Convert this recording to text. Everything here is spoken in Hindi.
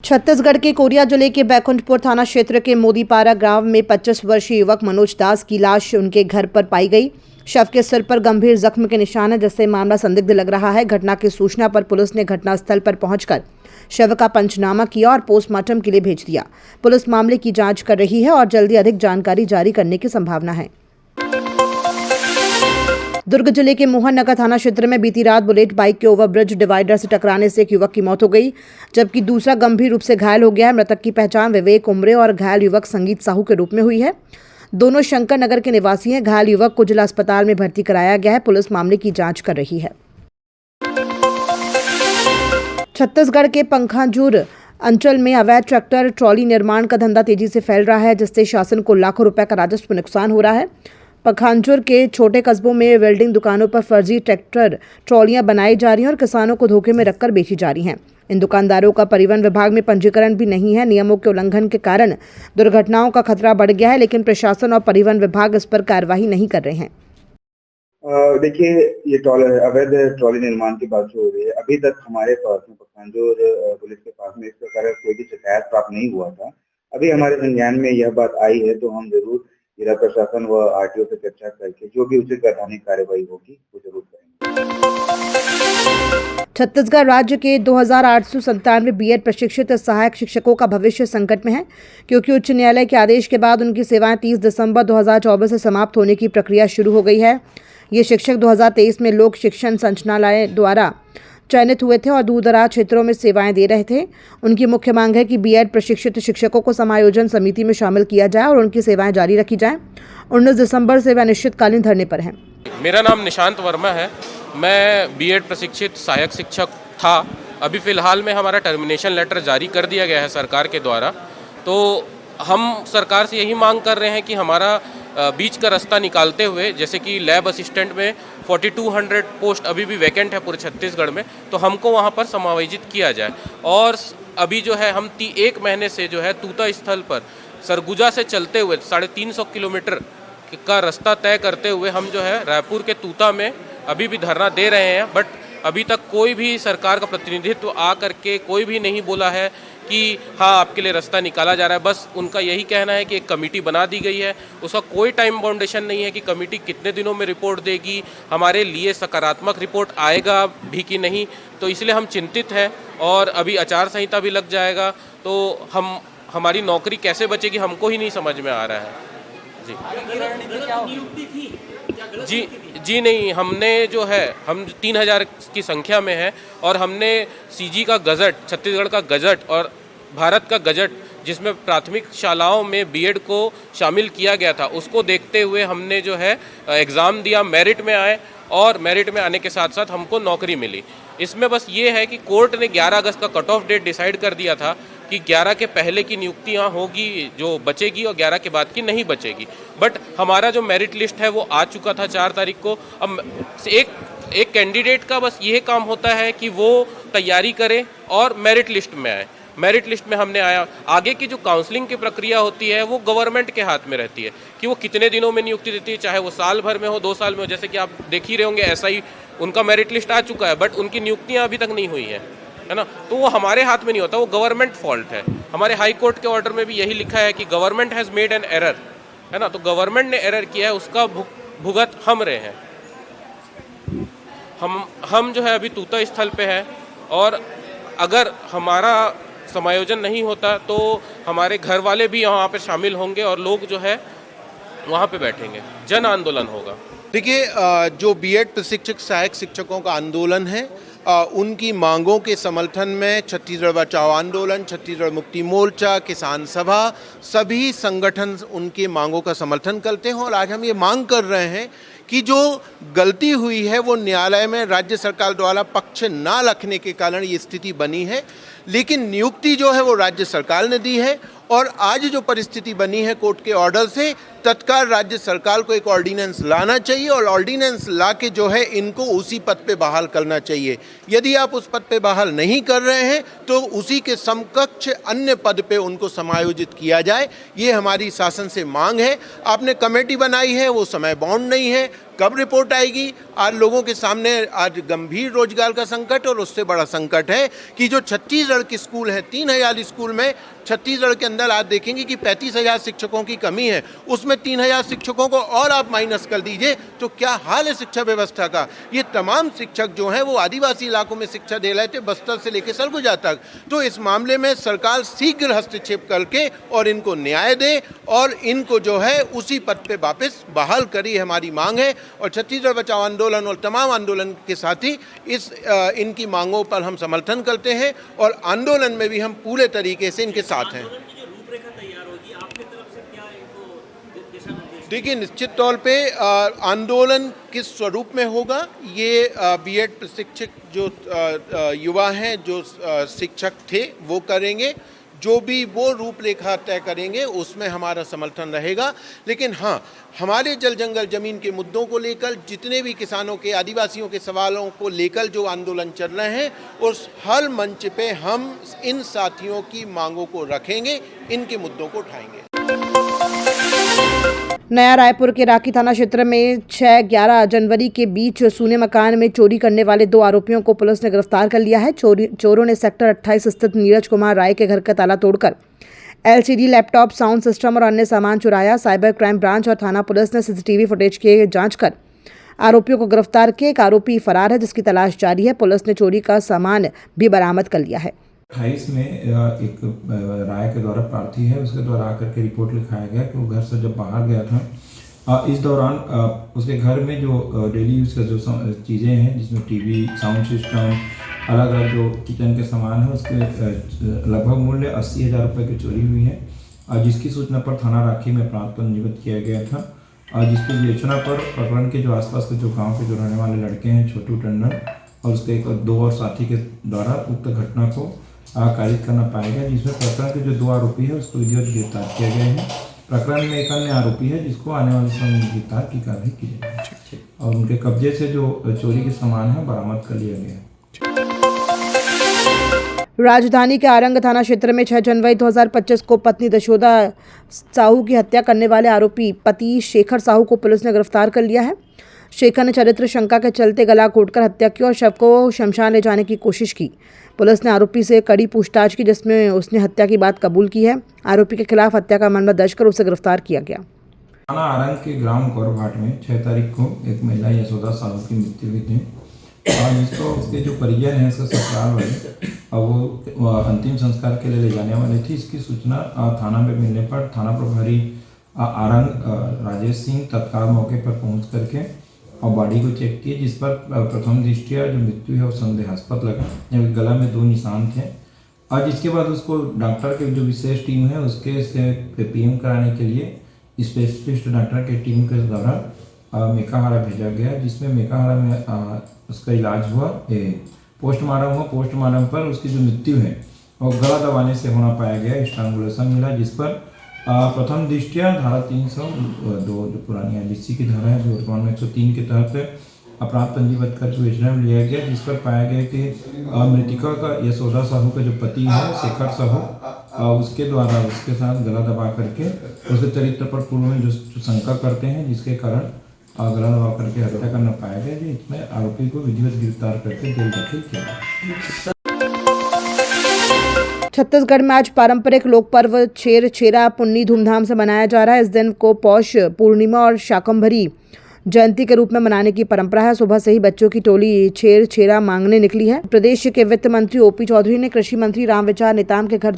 छत्तीसगढ़ के कोरिया जिले के बैकुंठपुर थाना क्षेत्र के मोदीपारा गांव में 25 वर्षीय युवक मनोज दास की लाश उनके घर पर पाई गई। शव के सिर पर गंभीर जख्म के निशान है, जिससे मामला संदिग्ध लग रहा है। घटना की सूचना पर पुलिस ने घटनास्थल पर पहुंचकर शव का पंचनामा किया और पोस्टमार्टम के लिए भेज दिया। पुलिस मामले की जांच कर रही है और जल्दी अधिक जानकारी जारी करने की संभावना है। दुर्ग जिले के मोहन नगर थाना क्षेत्र में बीती रात बुलेट बाइक के ओवरब्रिज डिवाइडर से टकराने से एक युवक की मौत हो गई, जबकि दूसरा गंभीर रूप से घायल हो गया है। मृतक की पहचान विवेक उमरे और घायल युवक संगीत साहू के रूप में हुई है। दोनों शंकर नगर के निवासी हैं। घायल युवक को जिला अस्पताल में भर्ती कराया गया है। पुलिस मामले की जांच कर रही है। छत्तीसगढ़ के पंखाजूर अंचल में अवैध ट्रैक्टर ट्रॉली निर्माण का धंधा तेजी से फैल रहा है, जिससे शासन को लाखों रुपए का राजस्व नुकसान हो रहा है। पंखाजूर के छोटे कस्बों में वेल्डिंग दुकानों पर फर्जी ट्रैक्टर ट्रॉलियां बनाई जा रही हैं और किसानों को धोखे में रखकर बेची जा रही हैं। इन दुकानदारों का परिवहन विभाग में पंजीकरण भी नहीं है। नियमों के उल्लंघन के कारण दुर्घटनाओं का खतरा बढ़ गया है, लेकिन प्रशासन और परिवहन विभाग इस पर कार्रवाई नहीं कर रहे हैं। देखिए, ये अवैध ट्रॉली निर्माण की बात जो हो रही है, अभी तक हमारे पास में पंखाजूर पुलिस के पास में इस प्रकार का कोई भी शिकायत प्राप्त नहीं हुआ था। अभी हमारे संज्ञान में यह बात आई है तो हम जरूर जिला प्रशासन व आरटीओ से चर्चा करके जो भी उचित वैधानिक कार्रवाई होगी वो जरूर करेंगे। छत्तीसगढ़ राज्य के 2897 बीएड प्रशिक्षित सहायक शिक्षकों का भविष्य संकट में है, क्योंकि उच्च न्यायालय के आदेश के बाद उनकी सेवाएं 30 दिसंबर 2024 से समाप्त होने की प्रक्रिया शुरू हो गई है। ये शिक्षक 2023 में लोक शिक्षण संचालनालय द्वारा चयनित हुए थे और दूर दराज क्षेत्रों में सेवाएं दे रहे थे। उनकी मुख्य मांग है कि बीएड प्रशिक्षित शिक्षकों को समायोजन समिति में शामिल किया जाए और उनकी सेवाएं जारी रखी जाएं। 19 दिसंबर से वे अनिश्चितकालीन धरने पर हैं। मेरा नाम निशांत वर्मा है। मैं बीएड प्रशिक्षित सहायक शिक्षक था। अभी फ़िलहाल में हमारा टर्मिनेशन लेटर जारी कर दिया गया है सरकार के द्वारा। तो हम सरकार से यही मांग कर रहे हैं कि हमारा बीच का रास्ता निकालते हुए, जैसे कि लैब असिस्टेंट में 4200 पोस्ट अभी भी वैकेंट है पूरे छत्तीसगढ़ में, तो हमको वहाँ पर समायोजित किया जाए। और अभी जो है हम 1 महीने से जो है तूता स्थल पर सरगुजा से चलते हुए 350 किलोमीटर का रास्ता तय करते हुए हम जो है रायपुर के तूता में अभी भी धरना दे रहे हैं। बट अभी तक कोई भी सरकार का प्रतिनिधित्व आ करके कोई भी नहीं बोला है कि हाँ आपके लिए रास्ता निकाला जा रहा है। बस उनका यही कहना है कि एक कमेटी बना दी गई है, उसका कोई टाइम बाउंडेशन नहीं है कि कमेटी कितने दिनों में रिपोर्ट देगी, हमारे लिए सकारात्मक रिपोर्ट आएगा भी कि नहीं। तो इसलिए हम चिंतित हैं और अभी आचार संहिता भी लग जाएगा, तो हमारी नौकरी कैसे बचेगी हमको ही नहीं समझ में आ रहा है। जी नहीं, हमने जो है हम 3000 की संख्या में है और हमने सीजी का गजट, छत्तीसगढ़ का गजट और भारत का गजट जिसमें प्राथमिक शालाओं में बीएड को शामिल किया गया था, उसको देखते हुए हमने जो है एग्ज़ाम दिया, मेरिट में आए और मेरिट में आने के साथ साथ हमको नौकरी मिली। इसमें बस ये है कि कोर्ट ने 11 अगस्त का कट ऑफ डेट डिसाइड कर दिया था कि 11 के पहले की नियुक्तियां होगी जो बचेगी और 11 के बाद की नहीं बचेगी। बट हमारा जो मेरिट लिस्ट है वो आ चुका था 4 तारीख को। अब एक कैंडिडेट का बस ये काम होता है कि वो तैयारी करे और मेरिट लिस्ट में आए। मेरिट लिस्ट में हमने आया। आगे की जो काउंसलिंग की प्रक्रिया होती है वो गवर्नमेंट के हाथ में रहती है कि वो कितने दिनों में नियुक्ति देती है, चाहे वो साल भर में हो, 2 साल में हो। जैसे कि आप देख ही रहे होंगे, ऐसा ही उनका मेरिट लिस्ट आ चुका है बट उनकी नियुक्तियाँ अभी तक नहीं हुई है ना। तो वो हमारे हाथ में नहीं होता, वो गवर्नमेंट फॉल्ट है। हमारे हाई कोर्ट के ऑर्डर में भी यही लिखा है कि government has made an error, है ना। तो गवर्नमेंट ने एरर किया है, उसका भुगत हम रहे हैं। हम जो है अभी तूता स्थल पे है और अगर हमारा समायोजन नहीं होता तो हमारे घर वाले भी यहाँ पे शामिल होंगे और लोग जो है वहाँ पे बैठेंगे, जन आंदोलन होगा। देखिए, जो बीएड प्रशिक्षक सहायक शिक्षकों का आंदोलन है, उनकी मांगों के समर्थन में छत्तीसगढ़ बचाओ आंदोलन, छत्तीसगढ़ मुक्ति मोर्चा, किसान सभा, सभी संगठन उनकी मांगों का समर्थन करते हैं। और आज हम ये मांग कर रहे हैं कि जो गलती हुई है वो न्यायालय में राज्य सरकार द्वारा पक्ष ना रखने के कारण ये स्थिति बनी है, लेकिन नियुक्ति जो है वो राज्य सरकार ने दी है। और आज जो परिस्थिति बनी है कोर्ट के ऑर्डर से, तत्काल राज्य सरकार को एक ऑर्डिनेंस लाना चाहिए और ऑर्डिनेंस ला के जो है इनको उसी पद पे बहाल करना चाहिए। यदि आप उस पद पे बहाल नहीं कर रहे हैं तो उसी के समकक्ष अन्य पद पे उनको समायोजित किया जाए, ये हमारी शासन से मांग है। आपने कमेटी बनाई है, वो समय बाउंड नहीं है, कब रिपोर्ट आएगी? आज लोगों के सामने आज गंभीर रोजगार का संकट, और उससे बड़ा संकट है कि जो छत्तीसगढ़ के स्कूल हैं, 3000 स्कूल में छत्तीसगढ़ के अंदर आज देखेंगे कि 35,000 शिक्षकों की कमी है। उसमें 3,000 शिक्षकों को और आप माइनस कर दीजिए तो क्या हाल है शिक्षा व्यवस्था का। ये तमाम शिक्षक जो हैं वो आदिवासी इलाकों में शिक्षा दे रहे थे, बस्तर से लेकर सरगुजा तक। तो इस मामले में सरकार शीघ्र हस्तक्षेप करके और इनको न्याय दे और इनको जो है उसी पद पे वापस बहाल करी, हमारी मांग है। और छत्तीसगढ़ बचाओ आंदोलन और तमाम आंदोलन के साथ ही इनकी मांगों पर हम समर्थन करते हैं और आंदोलन में भी हम पूरे तरीके से इनके साथ हैं। देखिए, निश्चित तौर पे आंदोलन किस स्वरूप में होगा ये बीएड प्रशिक्षक जो युवा हैं, जो शिक्षक थे, वो करेंगे। जो भी वो रूपरेखा तय करेंगे उसमें हमारा समर्थन रहेगा। लेकिन हाँ, हमारे जल जंगल जमीन के मुद्दों को लेकर, जितने भी किसानों के, आदिवासियों के सवालों को लेकर जो आंदोलन चल रहे हैं, उस हर मंच पे हम इन साथियों की मांगों को रखेंगे, इनके मुद्दों को उठाएंगे। नया रायपुर के राखी थाना क्षेत्र में 6-11 जनवरी के बीच सूने मकान में चोरी करने वाले 2 आरोपियों को पुलिस ने गिरफ्तार कर लिया है। चोरों ने सेक्टर 28 स्थित नीरज कुमार राय के घर का ताला तोड़कर एलसीडी, लैपटॉप, साउंड सिस्टम और अन्य सामान चुराया। साइबर क्राइम ब्रांच और थाना पुलिस ने सीसीटीवी फुटेज की जांच कर आरोपियों को गिरफ्तार किया। एक आरोपी फरार है जिसकी तलाश जारी है। पुलिस ने चोरी का सामान भी बरामद कर लिया है। 28 में एक राय के द्वारा प्रार्थी है, उसके द्वारा आकर के रिपोर्ट लिखाया गया कि वो घर से जब बाहर गया था, इस दौरान उसके घर में जो डेली यूज़ का जो चीज़ें हैं, जिसमें टीवी, साउंड सिस्टम, अलग अलग जो किचन के सामान है, उसके लगभग मूल्य 80,000 रुपये की चोरी हुई है। जिसकी सूचना पर थाना राखी में अपराध पंजीबद्ध किया गया था। जिसकी विवेचना पर प्रकरण के जो आसपास के जो गाँव के जो रहने वाले लड़के हैं, छोटू टंडन और उसके 2 और साथी के द्वारा उक्त घटना को कारित करना पाया गया, जिसमें प्रकरण के जो 2 आरोपी है उसको विधिवत गिरफ्तार किया गया है। प्रकरण में एक अन्य आरोपी है जिसको आने वाले समय में गिरफ्तार की कार्रवाई की जाएगी और उनके कब्जे से जो चोरी के सामान है बरामद कर लिया गया। राजधानी के आरंग थाना क्षेत्र में 6 जनवरी 2025 को पत्नी दशोदा साहू की हत्या करने वाले आरोपी पति शेखर साहू को पुलिस ने गिरफ्तार कर लिया है। शेखर ने चरित्र शंका के चलते गला घोंटकर हत्या की और शव को शमशान ले जाने की कोशिश की। पुलिस ने आरोपी से कड़ी पूछताछ की, जिसमें उसने हत्या की बात कबूल की है। आरोपी के खिलाफ हत्या का मामला दर्ज कर उसे गिरफ्तार किया गया। थाना आरंग के ग्राम गौरघाट में 6 तारीख को एक महिला यशोदा साहू की मृत्यु हुई थी और जिसको उसके जो परिजन हैं, उसका ससुराल वाले, और वो अंतिम संस्कार के लिए ले जाने वाले थी। इसकी सूचना थाना में मिलने पर थाना प्रभारी आरंग राजेश सिंह तत्काल मौके पर पहुंच करके और बॉडी को चेक किए, जिस पर प्रथम दृष्टिया जो मृत्यु है वो संदेहास्पद लगा, जबकि गला में 2 निशान थे। और जिसके बाद उसको डॉक्टर की जो विशेष टीम है उसके से पीएम कराने के लिए स्पेशलिस्ट डॉक्टर की टीम के द्वारा मेकाहारा भेजा गया, जिसमें मेकाहारा में उसका इलाज हुआ, पोस्टमार्टम हुआ। पोस्टमार्टम पर उसकी जो मृत्यु है वो गला दबाने से होना पाया गया, स्ट्रांगुलेशन मिला, जिस पर प्रथम दृष्टिया धारा 302 जो पुरानी IBC की धारा है, जो वर्तमान में 103 के तहत अपराध पंजीबद्ध करके विवेचना में लिया गया, जिस पर पाया गया कि मृतिका का यशोदा साहू का जो पति है शेखर साहू, उसके द्वारा उसके साथ गला दबा करके उसके चरित्र पर पूर्व में जो शंका करते हैं, जिसके कारण गला दबा करके हत्या करना पाया गया। इसमें आरोपी को विधिवत गिरफ्तार करके जेल दाखिल किया गया। छत्तीसगढ़ में आज पारंपरिक लोक पर्व छेर-छेरा पुन्नी धूमधाम से मनाया जा रहा है। इस दिन को पौष पूर्णिमा और शाकंभरी जयंती के रूप में मनाने की परंपरा है। सुबह से ही बच्चों की टोली छेर-छेरा मांगने निकली है। प्रदेश के वित्त मंत्री OP चौधरी ने कृषि मंत्री रामविचार नेताम के घर